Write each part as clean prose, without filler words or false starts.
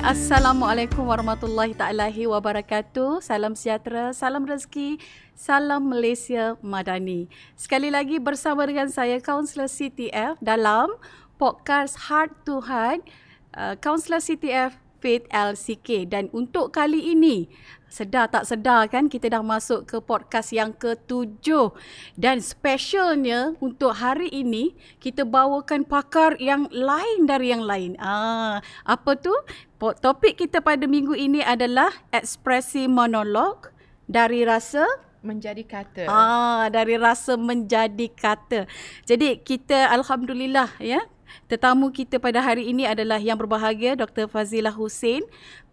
Assalamualaikum warahmatullahi taala wabarakatuh. Salam sejahtera, salam rezeki, salam Malaysia Madani. Sekali lagi bersama dengan saya Kaunselor CTF dalam podcast Heart to Heart, Kaunselor CTF Faith LCK. Dan untuk kali ini, sedar tak sedar kan, kita dah masuk ke podcast yang ke-7. Dan specialnya untuk hari ini, kita bawakan pakar yang lain dari yang lain. Apa tu? Topik kita pada minggu ini adalah ekspresi monolog dari rasa menjadi kata. Dari rasa menjadi kata. Jadi kita alhamdulillah ya, tetamu kita pada hari ini adalah yang berbahagia Dr. Fazilah Hussein,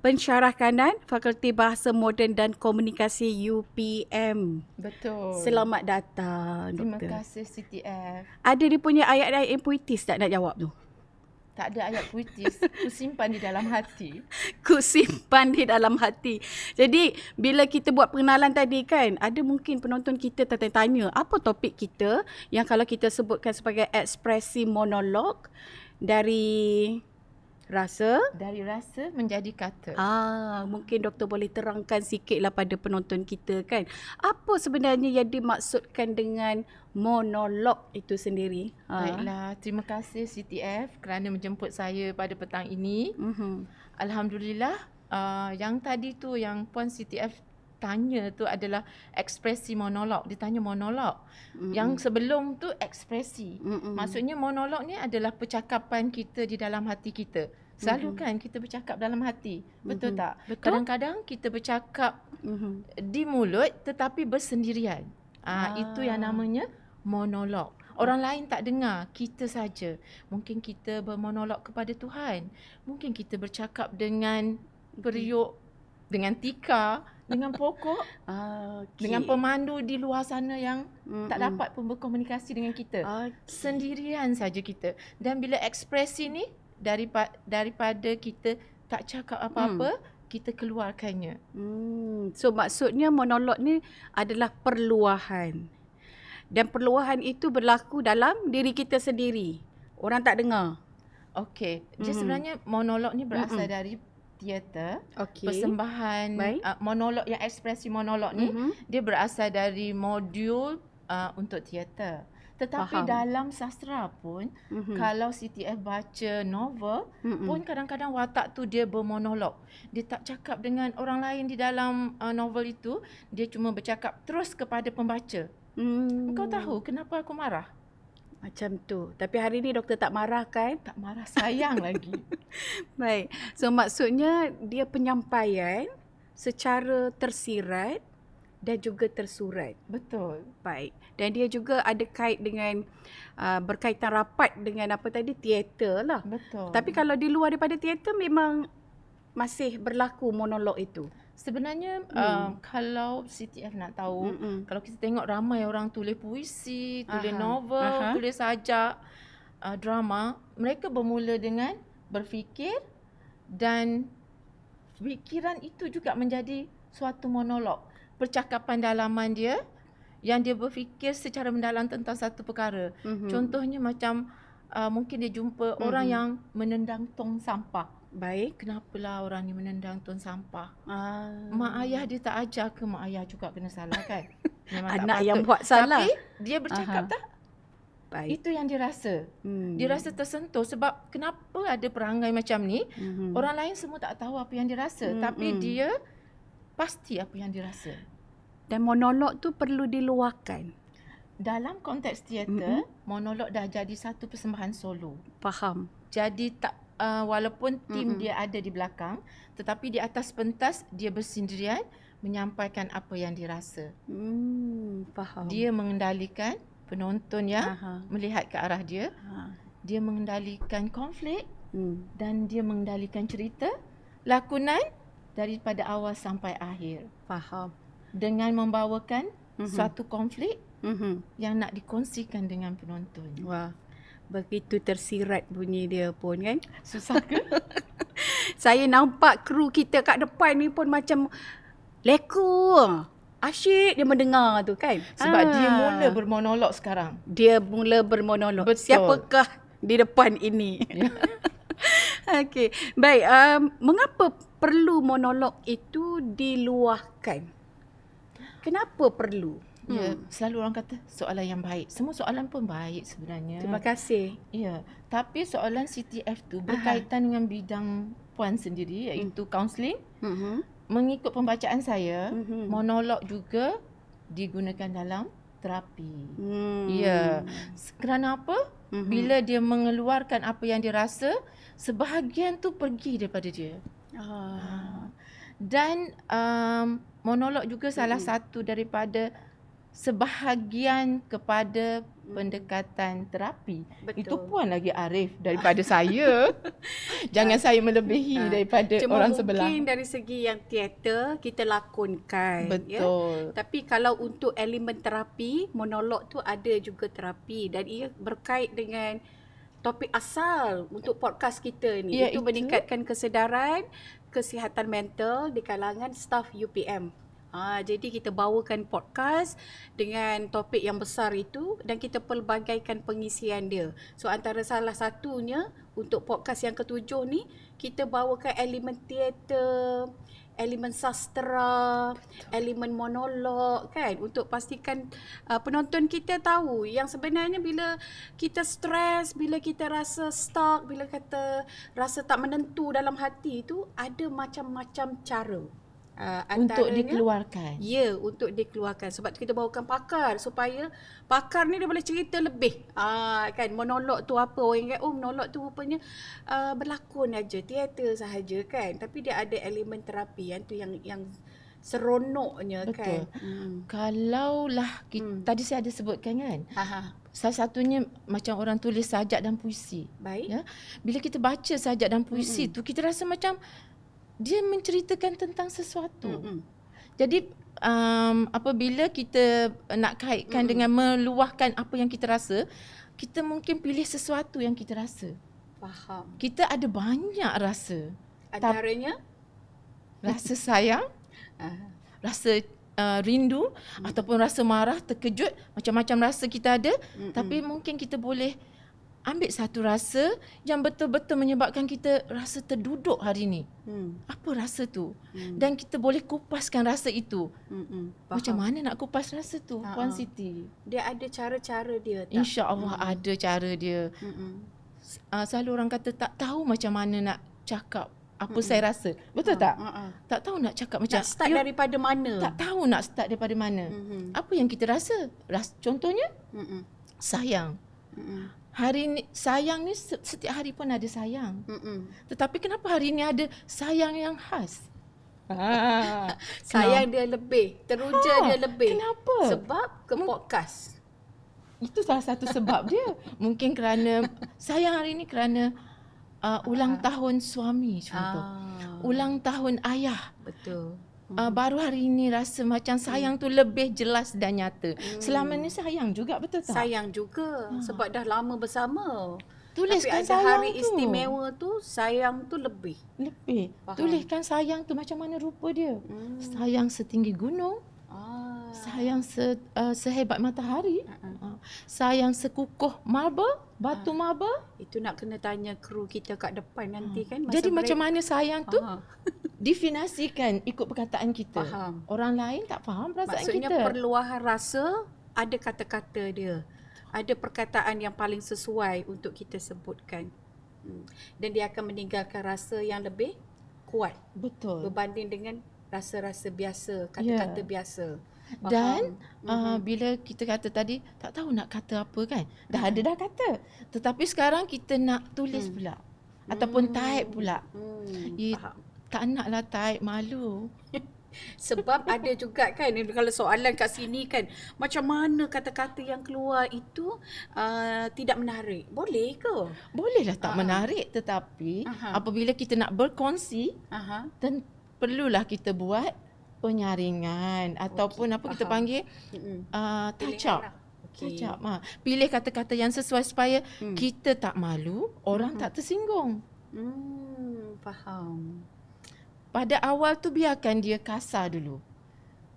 pensyarah kanan Fakulti Bahasa Moden dan Komunikasi UPM. Betul. Selamat datang, Terima Doktor. kasih CTF. Ada dia punya ayat-ayat yang puitis tak nak jawab tu? Tak ada ayat puitis, ku simpan di dalam hati. Ku simpan di dalam hati. Jadi bila kita buat pengenalan tadi kan, ada mungkin penonton kita tertanya, apa topik kita yang kalau kita sebutkan sebagai ekspresi monolog dari rasa? Dari rasa menjadi kata. Mungkin doktor boleh terangkan sikitlah pada penonton kita kan. Apa sebenarnya yang dimaksudkan dengan monolog itu sendiri? Baiklah, terima kasih CTF kerana menjemput saya pada petang ini. Alhamdulillah, yang tadi tu yang Puan CTF tanya tu adalah ekspresi monolog. Dia tanya monolog. Yang sebelum tu ekspresi. Maksudnya monolog ni adalah percakapan kita di dalam hati kita. Selalu kan kita bercakap dalam hati. Betul tak? Betul. Kadang-kadang kita bercakap di mulut tetapi bersendirian. Itu yang namanya monolog. Orang lain tak dengar, kita saja. Mungkin kita bermonolog kepada Tuhan. Mungkin kita bercakap dengan periuk, dengan tikar, dengan pokok, dengan pemandu di luar sana yang tak dapat pun berkomunikasi dengan kita. Sendirian saja kita. Dan bila ekspresi ni daripada kita tak cakap apa-apa, kita keluarkannya. So maksudnya monolog ni adalah perluahan. Dan perluahan itu berlaku dalam diri kita sendiri. Orang tak dengar. Okey. Dia sebenarnya monolog ni berasal dari teater. Persembahan monolog, yang ekspresi monolog ni dia berasal dari modul untuk teater. Tetapi dalam sastra pun kalau CTF baca novel pun kadang-kadang watak tu dia bermonolog. Dia tak cakap dengan orang lain di dalam novel itu, dia cuma bercakap terus kepada pembaca. Kau tahu kenapa aku marah? Macam tu. Tapi hari ni doktor tak marah kan? Tak marah, sayang lagi. Baik. So maksudnya dia penyampaian secara tersirat dan juga tersurat. Betul. Baik. Dan dia juga ada kait dengan berkaitan rapat dengan apa tadi, teater lah. Betul. Tapi kalau di luar daripada teater memang masih berlaku monolog itu. Sebenarnya kalau CTF nak tahu, kalau kita tengok ramai orang tulis puisi, tulis novel, tulis sajak, drama, mereka bermula dengan berfikir dan fikiran itu juga menjadi suatu monolog. Percakapan dalaman dia yang dia berfikir secara mendalam tentang satu perkara. Contohnya macam mungkin dia jumpa orang yang menendang tong sampah. Baik. Kenapalah orang ni menendang tong sampah? Mak ayah dia tak ajar ke? Mak ayah juga kena salah kan? Anak yang buat salah. Tapi dia bercakap tak? Baik. Itu yang dia rasa. Dia rasa tersentuh sebab kenapa ada perangai macam ni? Orang lain semua tak tahu apa yang dia rasa. Tapi dia pasti apa yang dia rasa. Dan monolog tu perlu diluahkan. Dalam konteks teater, monolog dah jadi satu persembahan solo. Faham. Jadi tak walaupun tim dia ada di belakang, tetapi di atas pentas dia bersendirian menyampaikan apa yang dirasa. Faham. Dia mengendalikan penonton yang melihat ke arah dia. Dia mengendalikan konflik dan dia mengendalikan cerita, lakonan daripada awal sampai akhir. Faham. Dengan membawakan suatu konflik yang nak dikongsikan dengan penonton. Wah, begitu tersirat bunyi dia pun kan. Susah ke? Saya nampak kru kita kat depan ni pun macam leko. Asyik dia mendengar tu kan. Sebab dia mula bermonolog sekarang. Dia mula bermonolog. Betul. Siapakah di depan ini? Okey. Baik, mengapa perlu monolog itu diluahkan? Kenapa perlu? Ya, selalu orang kata soalan yang baik. Semua soalan pun baik sebenarnya. Terima kasih. Ya, tapi soalan CTF tu berkaitan dengan bidang puan sendiri iaitu kaunseling. Mengikut pembacaan saya, monolog juga digunakan dalam terapi. Ya. Kerana apa? Bila dia mengeluarkan apa yang dia rasa, sebahagian tu pergi daripada dia. Dan monolog juga salah satu daripada sebahagian kepada pendekatan terapi. Betul. Itu puan lagi arif daripada saya. Jangan saya melebihi daripada Cuma orang sebelah. mungkin dari segi yang teater kita lakonkan. Betul. Ya? Tapi kalau untuk elemen terapi, monolog tu ada juga terapi dan ia berkait dengan topik asal untuk podcast kita ni. Iaitu? Itu meningkatkan kesedaran kesihatan mental di kalangan staf UPM. Jadi kita bawakan podcast dengan topik yang besar itu dan kita pelbagaikan pengisian dia. So antara salah satunya untuk podcast yang ketujuh ni, kita bawakan elemen teater, elemen sastera, elemen monolog kan, untuk pastikan penonton kita tahu yang sebenarnya bila kita stres, bila kita rasa stuck, bila kita rasa tak menentu dalam hati tu, ada macam-macam cara. Untuk dikeluarkan. Ya, untuk dikeluarkan. Sebab kita bawakan pakar supaya pakar ni dia boleh cerita lebih. Kan monolog tu apa, orang ingat monolog tu rupanya berlakon aja, teater sahaja kan. Tapi dia ada elemen terapi yang tu yang seronoknya. Betul. Kan. Kalaulah tadi saya ada sebutkan kan. Salah satunya macam orang tulis sajak dan puisi. Baik. Ya. Bila kita baca sajak dan puisi tu, kita rasa macam dia menceritakan tentang sesuatu. Jadi apabila kita nak kaitkan dengan meluahkan apa yang kita rasa, kita mungkin pilih sesuatu yang kita rasa. Faham. Kita ada banyak rasa. Antaranya Rasa sayang, rasa rindu, ataupun rasa marah, terkejut, macam-macam rasa kita ada. Tapi mungkin kita boleh ambil satu rasa yang betul-betul menyebabkan kita rasa terduduk hari ni. Apa rasa tu? Dan kita boleh kupaskan rasa itu. Macam mana nak kupas rasa tu, Puan Siti? dia ada cara-cara dia tak? InsyaAllah ada cara dia. Selalu orang kata tak tahu macam mana nak cakap apa saya rasa. Betul tak? Tak tahu nak cakap macam Nak start daripada mana? tak tahu nak start daripada mana. Apa yang kita rasa? Contohnya sayang. Hari ni sayang ni setiap hari pun ada sayang. Tetapi kenapa hari ni ada sayang yang khas? Sayang dia lebih, teruja dia lebih. Kenapa? Sebab ke podcast. Itu salah satu sebab dia. Mungkin kerana sayang hari ni kerana ulang tahun suami contoh. Ulang tahun ayah. Betul. Baru hari ini rasa macam sayang tu lebih jelas dan nyata. Selama ni sayang juga, betul tak? Sayang juga sebab dah lama bersama. Tuliskan Tapi ada sayang hari tu. istimewa tu, sayang tu lebih. Lebih. Faham. Tuliskan sayang tu macam mana rupa dia. Sayang setinggi gunung. Sayang sehebat matahari. Sayang sekukuh marble, batu marble. Itu nak kena tanya kru kita kat depan nanti kan. Jadi macam mana sayang tu Faham. definasikan ikut perkataan kita. Faham. Orang lain tak faham perasaan Maksudnya kita. perluahan rasa, ada kata-kata dia. Ada perkataan yang paling sesuai untuk kita sebutkan. Dan dia akan meninggalkan rasa yang lebih kuat Betul. berbanding dengan rasa-rasa biasa, kata-kata biasa. Faham? Dan bila kita kata tadi tak tahu nak kata apa kan. Dah ada dah kata. Tetapi sekarang kita nak tulis pula. Ataupun type pula. Faham. Tak naklah type, malu. Sebab ada juga kan, kalau soalan kat sini kan, macam mana kata-kata yang keluar itu tidak menarik. Boleh ke? Bolehlah tak menarik, tetapi apabila kita nak berkongsi, perlulah kita buat penyaringan ataupun apa kita panggil touch up. Okay. Touch up. Pilih kata-kata yang sesuai supaya kita tak malu, orang tak tersinggung. Faham. Pada awal tu biarkan dia kasar dulu.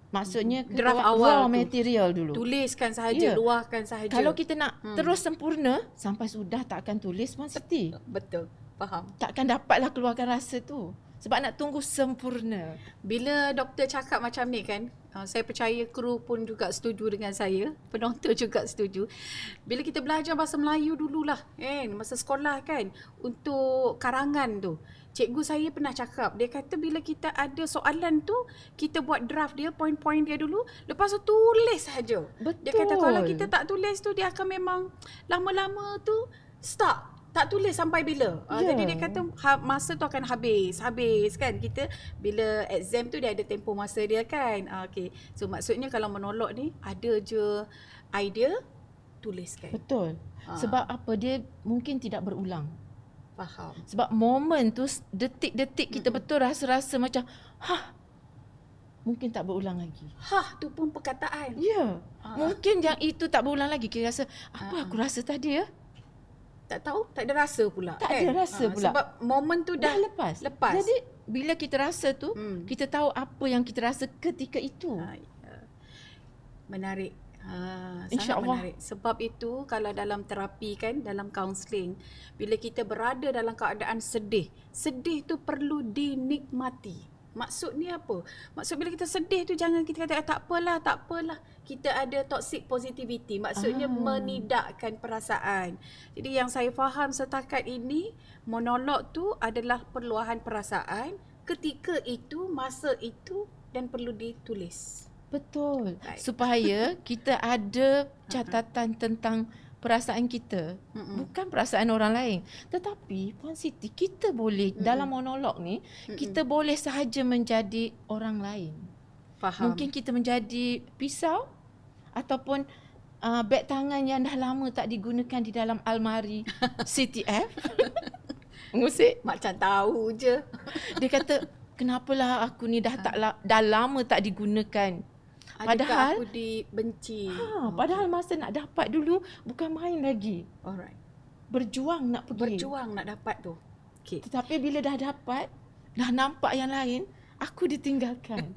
Maksudnya Draft raw awal tu. material dulu. Tuliskan sahaja, luahkan sahaja. Kalau kita nak terus sempurna, sampai sudah tak akan tulis Puan Siti. Betul. Faham. takkan dapatlah keluarkan rasa tu. Sebab nak tunggu sempurna. Bila doktor cakap macam ni kan, saya percaya kru pun juga setuju dengan saya, penonton juga setuju. Bila kita belajar bahasa Melayu dululah kan, masa sekolah kan, untuk karangan tu, cikgu saya pernah cakap, dia kata bila kita ada soalan tu, kita buat draft dia, poin-poin dia dulu, lepas tu tulis saja. Dia kata kalau kita tak tulis tu, dia akan memang lama-lama tu stuck. Tak tulis sampai bila. Jadi dia kata masa tu akan habis kan. Kita bila exam tu dia ada tempoh masa dia kan. Okay. So maksudnya kalau monolog ni ada je idea, tuliskan. Betul. Sebab apa? Dia mungkin tidak berulang. Faham. Sebab momen tu, detik-detik kita betul rasa-rasa macam, mungkin tak berulang lagi. Tu pun perkataan. Ya. Mungkin yang itu tak berulang lagi. Kita rasa, apa aku rasa tadi ya? Tak tahu, tak ada rasa pula. Tak ada rasa pula. Sebab momen tu dah lepas. Jadi bila kita rasa tu, kita tahu apa yang kita rasa ketika itu. Menarik. Sangat InsyaAllah. menarik. Sebab itu kalau dalam terapi kan, dalam kaunseling, bila kita berada dalam keadaan sedih tu perlu dinikmati. Maksudnya apa? Maksud bila kita sedih tu jangan kita kata tak apalah. Kita ada toxic positivity. Maksudnya menidakkan perasaan. Jadi yang saya faham setakat ini, monolog tu adalah perluahan perasaan ketika itu, masa itu dan perlu ditulis. Betul. Baik. Supaya kita ada catatan tentang perasaan kita, bukan perasaan orang lain. Tetapi Puan Siti, kita boleh dalam monolog ni, kita boleh sahaja menjadi orang lain. Faham. Mungkin kita menjadi pisau ataupun beg tangan yang dah lama tak digunakan di dalam almari CTF. Mengusik. Macam tahu je. Dia kata, kenapalah aku ni dah lama tak digunakan. Adakah aku dibenci? Padahal masa nak dapat dulu bukan main lagi. Alright. Berjuang nak pergi. Berjuang nak dapat tu. Okay. Tetapi bila dah dapat, dah nampak yang lain, aku ditinggalkan.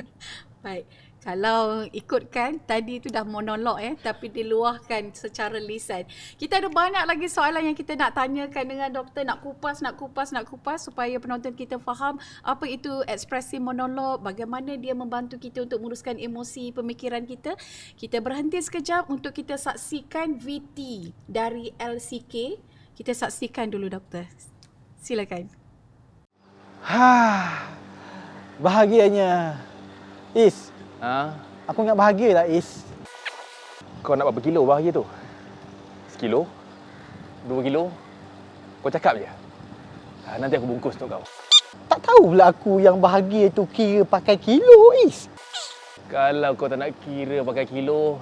Baik. Kalau ikutkan, tadi tu dah monolog tapi diluahkan secara lisan. Kita ada banyak lagi soalan yang kita nak tanyakan dengan doktor, nak kupas supaya penonton kita faham apa itu ekspresi monolog, bagaimana dia membantu kita untuk menguruskan emosi, pemikiran kita. Kita berhenti sekejap untuk kita saksikan VT dari LCK. Kita saksikan dulu doktor. Silakan. Bahagianya. Is, aku ingat bahagia lah Is. Kau nak berapa kilo bahagia tu? Sekilo? 2 kilo? Kau cakap je. Nanti aku bungkus untuk kau. Tak tahu pula aku yang bahagia tu kira pakai kilo Is. Kalau kau tak nak kira pakai kilo,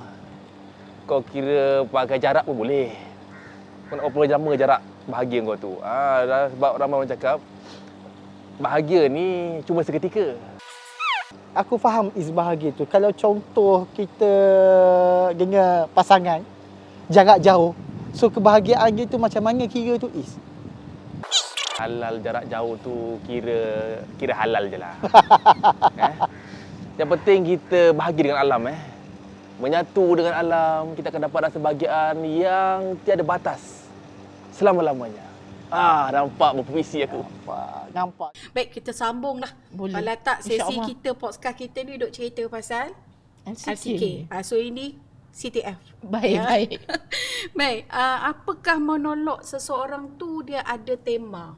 kau kira pakai jarak pun boleh. Kau nak berapa lama jarak bahagia kau tu? Sebab ramai orang cakap, bahagia ni cuma seketika. Aku faham Is bahagia tu. Kalau contoh kita dengan pasangan jarak jauh, so kebahagiaan dia tu macam mana kira tu Is? Halal jarak jauh tu kira halal je lah. Yang penting kita bahagia dengan alam. Menyatu dengan alam, kita akan dapat rasa bahagian yang tiada batas selama-lamanya. Nampak berpuisi aku. Nampak. Baik, kita sambung lah. Boleh. Kalau tak sesi InsyaAllah. kita, podcast kita ni duk cerita pasal LCK. LCK. So ini CTF. Baik. Baik, apakah monolog seseorang tu dia ada tema?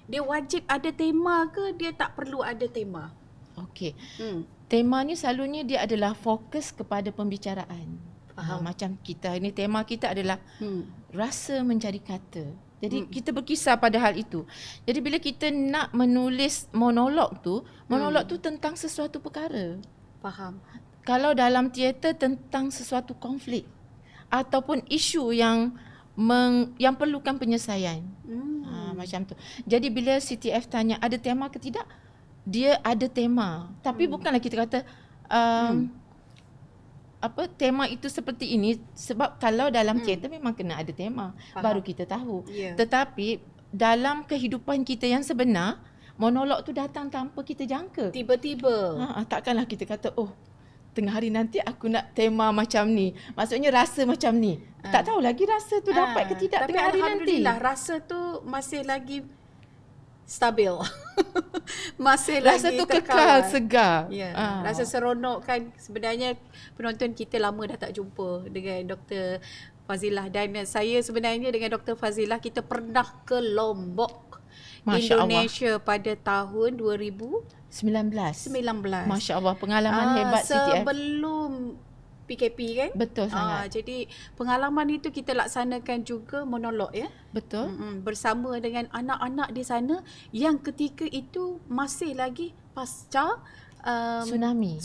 Dia wajib ada tema ke dia tak perlu ada tema? Okey. Tema ni selalunya dia adalah fokus kepada pembicaraan. Macam kita ni, tema kita adalah rasa menjadi kata. Jadi kita berkisar pada hal itu. Jadi bila kita nak menulis monolog tu tentang sesuatu perkara. Faham. Kalau dalam teater tentang sesuatu konflik ataupun isu yang perlukan penyelesaian. Macam tu. Jadi bila CTF tanya ada tema ke tidak, dia ada tema. Tapi bukanlah kita kata tema itu seperti ini, sebab kalau dalam teater memang kena ada tema. Faham. Baru kita tahu. Yeah. Tetapi dalam kehidupan kita yang sebenar, monolog tu datang tanpa kita jangka. Tiba-tiba. Takkanlah kita kata, tengah hari nanti aku nak tema macam ni. Maksudnya rasa macam ni. Tak tahu lagi rasa tu dapat ke tidak tapi tengah hari nanti. Alhamdulillah rasa tu masih lagi stabil. Masih Rasa lagi tu terkawal. kekal segar. Ya, rasa seronok kan. Sebenarnya penonton kita lama dah tak jumpa dengan Dr. Fazilah, dan saya sebenarnya dengan Dr. Fazilah kita pernah ke Lombok, Masya Allah. Indonesia pada tahun 2019. 19. Masya Allah, pengalaman hebat CTF. Sebelum PKP kan? Betul sangat. Jadi pengalaman itu kita laksanakan juga monolog ya. Betul. Bersama dengan anak-anak di sana yang ketika itu masih lagi pasca tsunami,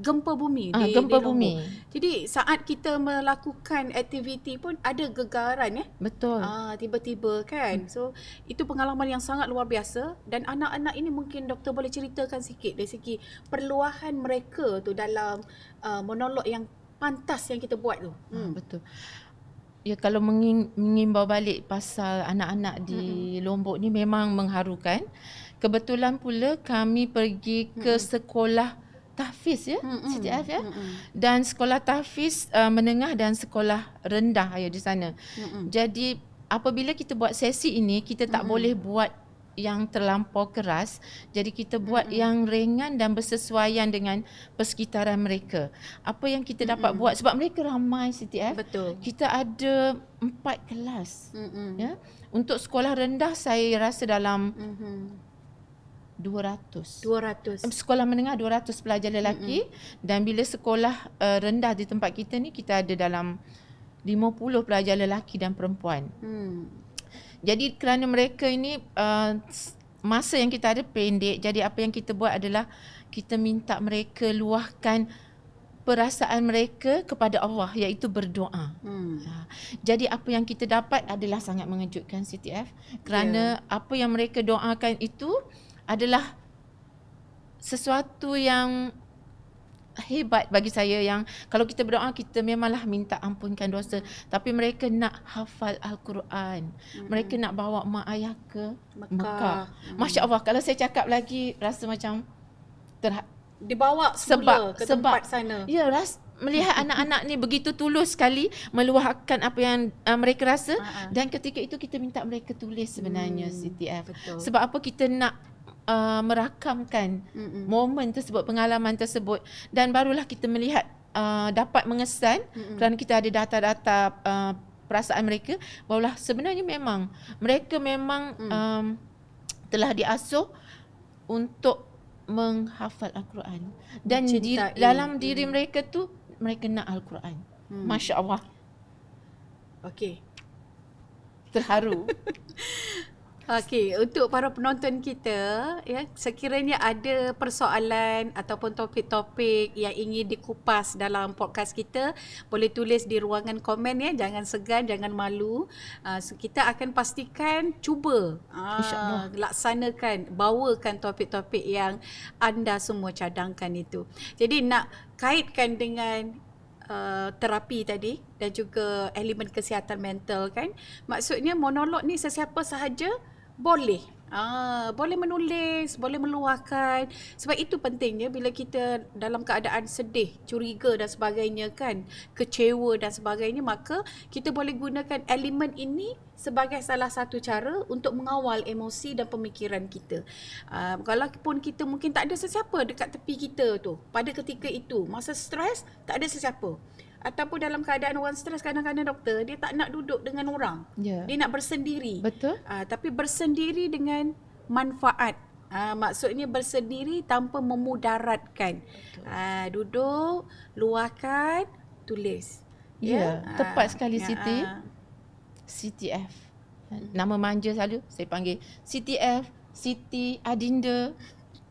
gempa bumi di Gempa Lombok. bumi. Jadi saat kita melakukan aktiviti pun ada gegaran ya. Betul. Tiba-tiba kan. So itu pengalaman yang sangat luar biasa, dan anak-anak ini mungkin doktor boleh ceritakan sikit dari segi perluahan mereka tu dalam monolog yang pantas yang kita buat tu. Betul. Ya, kalau mengimbau balik pasal anak-anak di Lombok ni memang mengharukan. Kebetulan pula kami pergi ke sekolah tahfiz ya, CTF ya. Dan sekolah tahfiz menengah dan sekolah rendah ya di sana. Jadi apabila kita buat sesi ini, kita tak boleh buat yang terlampau keras. Jadi kita buat yang ringan dan bersesuaian dengan persekitaran mereka. Apa yang kita dapat buat, sebab mereka ramai CTF. Betul. Kita ada 4 kelas. Ya. Untuk sekolah rendah saya rasa dalam 200. Sekolah menengah 200 pelajar lelaki, dan bila sekolah rendah di tempat kita ni kita ada dalam 50 pelajar lelaki dan perempuan. Jadi kerana mereka ini masa yang kita ada pendek, jadi apa yang kita buat adalah kita minta mereka luahkan perasaan mereka kepada Allah, iaitu berdoa. Jadi apa yang kita dapat adalah sangat mengejutkan CTF, kerana apa yang mereka doakan itu adalah sesuatu yang hebat bagi saya, yang kalau kita berdoa kita memanglah minta ampunkan dosa, tapi mereka nak hafal Al-Quran. Mereka nak bawa mak ayah ke Mekah. Masya Allah, kalau saya cakap lagi rasa macam dibawa semula ke tempat sana. Ya, melihat anak-anak ni begitu tulus sekali meluahkan apa yang mereka rasa, dan ketika itu kita minta mereka tulis sebenarnya CTF. Betul. Sebab apa? Kita nak merakamkan momen tersebut, pengalaman tersebut, dan barulah kita melihat dapat mengesan kerana kita ada data-data perasaan mereka, barulah sebenarnya memang mereka memang telah diasuh untuk menghafal Al-Quran, dan dalam diri mereka tu mereka nak Al-Quran. Masya Allah. Okey. Terharu. Okey, untuk para penonton kita ya, sekiranya ada persoalan ataupun topik-topik yang ingin dikupas dalam podcast kita, boleh tulis di ruangan komen ya, jangan segan, jangan malu. So kita akan pastikan cuba laksanakan, bawakan topik-topik yang anda semua cadangkan itu. Jadi nak kaitkan dengan terapi tadi dan juga elemen kesihatan mental kan. Maksudnya monolog ni sesiapa sahaja boleh. Boleh menulis, boleh meluahkan. Sebab itu pentingnya bila kita dalam keadaan sedih, curiga dan sebagainya kan, kecewa dan sebagainya, maka kita boleh gunakan elemen ini sebagai salah satu cara untuk mengawal emosi dan pemikiran kita. Kalaupun kita mungkin tak ada sesiapa dekat tepi kita tu pada ketika itu, masa stres tak ada sesiapa, ataupun dalam keadaan orang stres, kadang-kadang doktor dia tak nak duduk dengan orang. Dia nak bersendiri. Betul. Tapi bersendiri dengan manfaat. Maksudnya bersendiri tanpa memudaratkan. Duduk, luahkan, tulis. Ya, tepat sekali Siti. CTF. Nama manja selalu saya panggil CTF, Siti Adinda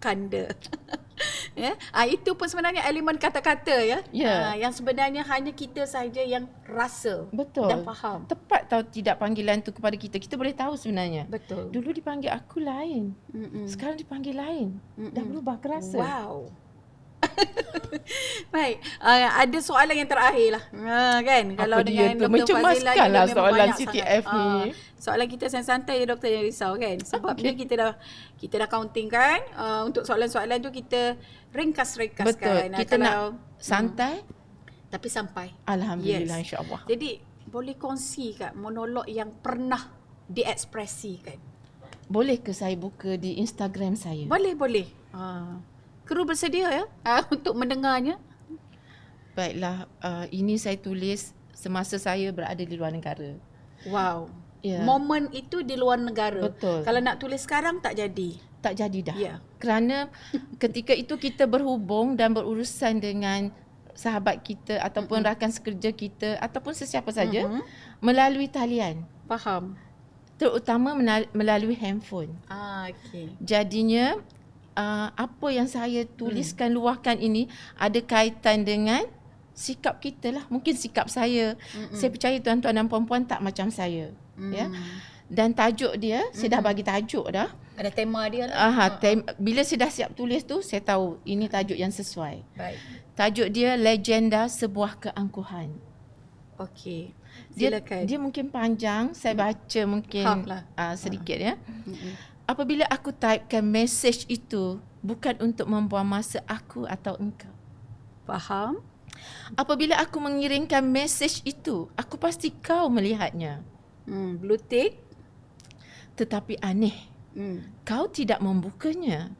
Kanda. Ya, itu pun sebenarnya elemen kata-kata ya. Yang sebenarnya hanya kita saja yang rasa. Betul. Dan faham. Tepat tahu tidak panggilan tu kepada kita. Kita boleh tahu sebenarnya. Betul. Dulu dipanggil aku lain. Sekarang dipanggil lain. Dah berubah kerasa. Wow. Baik, ada soalan yang terakhir lah kan. Kalau apa dengan dia tu? Dr. Fazilah Mencemaskan lah memang soalan banyak CTF sangat. ni. Soalan kita santai je doktor, yang risau kan. Sebab ni kita dah counting kan. Untuk soalan-soalan tu kita ringkas-ringkaskan. Betul. Kita kalau, nak santai tapi sampai. Alhamdulillah, insya-Allah. Jadi boleh kongsi kat monolog yang pernah diekspresikan. boleh ke saya buka di Instagram saya? Boleh, boleh. Kru bersedia ya untuk mendengarnya. Baiklah, ini saya tulis semasa saya berada di luar negara. Wow. Ya. Momen itu di luar negara. Betul. Kalau nak tulis sekarang tak jadi. Tak jadi dah. Ya. Kerana ketika itu kita berhubung dan berurusan dengan sahabat kita ataupun rakan sekerja kita ataupun sesiapa saja melalui talian. Faham. Terutama melalui handphone. Okey. Jadinya apa yang saya tuliskan, luahkan ini ada kaitan dengan sikap kita lah. Mungkin sikap saya. Saya percaya tuan-tuan dan puan-puan tak macam saya. Ya. Dan tajuk dia, saya dah bagi tajuk dah. Ada tema dia lah. Bila saya dah siap tulis tu, saya tahu ini tajuk yang sesuai. Baik. Tajuk dia Legenda Sebuah Keangkuhan. Okey. Dia Silakan. mungkin panjang, saya baca mungkin Half lah. sedikit ya. Apabila aku typekan message itu bukan untuk membuang masa aku atau engkau. Faham? Apabila aku mengirimkan message itu, aku pasti kau melihatnya. Blue tick. Tetapi aneh, kau tidak membukanya.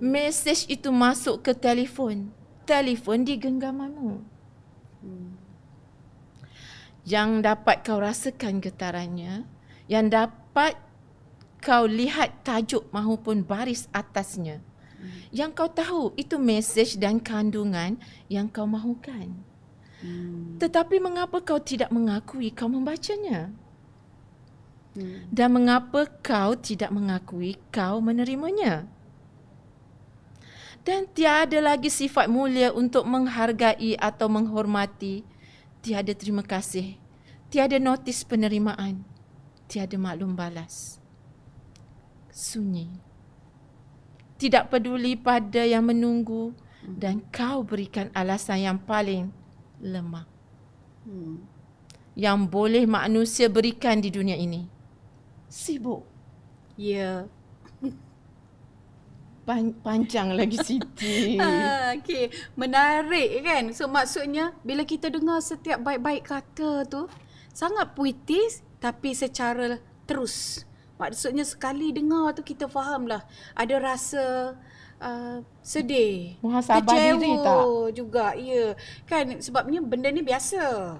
Message itu masuk ke telefon. Telefon di genggamanmu. Yang dapat kau rasakan getarannya, yang dapat kau lihat tajuk mahupun baris atasnya. Yang kau tahu itu mesej dan kandungan yang kau mahukan. Tetapi mengapa kau tidak mengakui kau membacanya? Dan mengapa kau tidak mengakui kau menerimanya? Dan tiada lagi sifat mulia untuk menghargai atau menghormati. Tiada terima kasih. Tiada notis penerimaan. Tiada maklum balas. Sunyi. Tidak peduli pada yang menunggu dan kau berikan alasan yang paling lemah. Yang boleh manusia berikan di dunia ini. Sibuk. Ya. Panjang lagi Siti. Okey, menarik kan? So maksudnya bila kita dengar setiap baik-baik kata tu sangat puitis tapi secara terus. Maksudnya sekali dengar tu kita fahamlah ada rasa sedih, Muhasabah diri tak? juga. Ya. Kan sebabnya benda ni biasa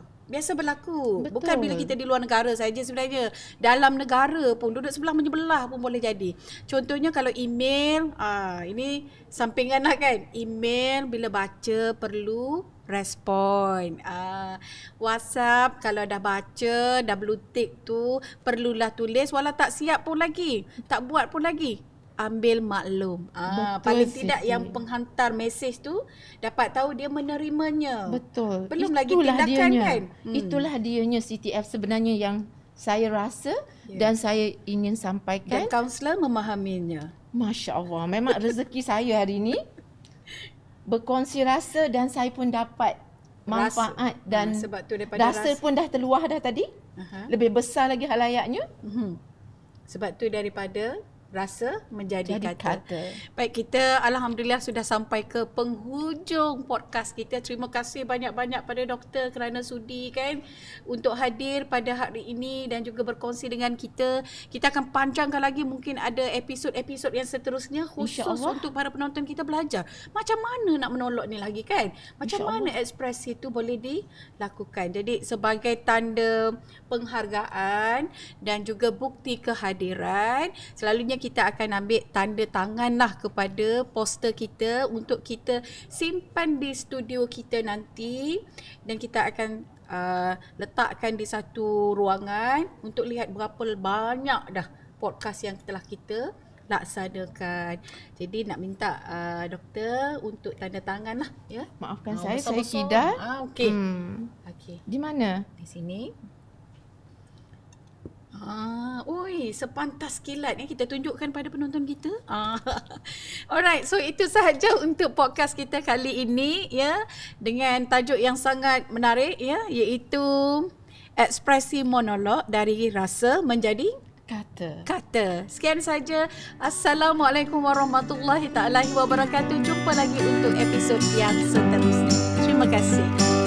berlaku. Betul. Bukan bila kita di luar negara saja sebenarnya. Dalam negara pun duduk sebelah menyebelah pun boleh jadi. Contohnya kalau email, ini sampingan lah kan. Email bila baca perlu respon. WhatsApp kalau dah baca, dah blue tick tu perlulah tulis walau tak siap pun lagi. Tak buat pun lagi. Ambil maklum. Paling tidak Siti. yang penghantar mesej tu dapat tahu dia menerimanya. Betul. Belum lagi Itulah tindakan dianya. kan? Itulah dianya CTF sebenarnya yang saya rasa dan saya ingin Dan sampaikan. kaunselor memahaminya. Masya Allah, memang rezeki saya hari ini berkongsi rasa dan saya pun dapat manfaat dan sebab tu daripada rasa pun dah terluah dah tadi. Lebih besar lagi halayaknya. Sebab tu daripada rasa menjadi Jadi kata. Baik, kita alhamdulillah sudah sampai ke penghujung podcast kita. Terima kasih banyak-banyak pada doktor kerana sudi kan untuk hadir pada hari ini dan juga berkongsi dengan kita. Kita akan panjangkan lagi, mungkin ada episod-episod yang seterusnya khusus InsyaAllah. untuk para penonton kita belajar macam mana nak menolok ni lagi kan. Macam mana ekspresi itu boleh dilakukan. Jadi sebagai tanda penghargaan dan juga bukti kehadiran, selalunya kita akan ambil tanda tangan lah kepada poster kita untuk kita simpan di studio kita nanti, dan kita akan letakkan di satu ruangan untuk lihat berapa banyak dah podcast yang telah kita laksanakan. Jadi nak minta doktor untuk tanda tangan lah ya. Maafkan saya besar-besar. kidal. Okey. Okey. Di mana? Di sini. Sepantas kilat ni kita tunjukkan pada penonton kita. Alright, so itu sahaja untuk podcast kita kali ini ya, dengan tajuk yang sangat menarik ya, iaitu ekspresi monolog dari rasa menjadi kata. Sekian saja. Assalamualaikum warahmatullahi taala wabarakatuh. Jumpa lagi untuk episod yang seterusnya. Terima kasih.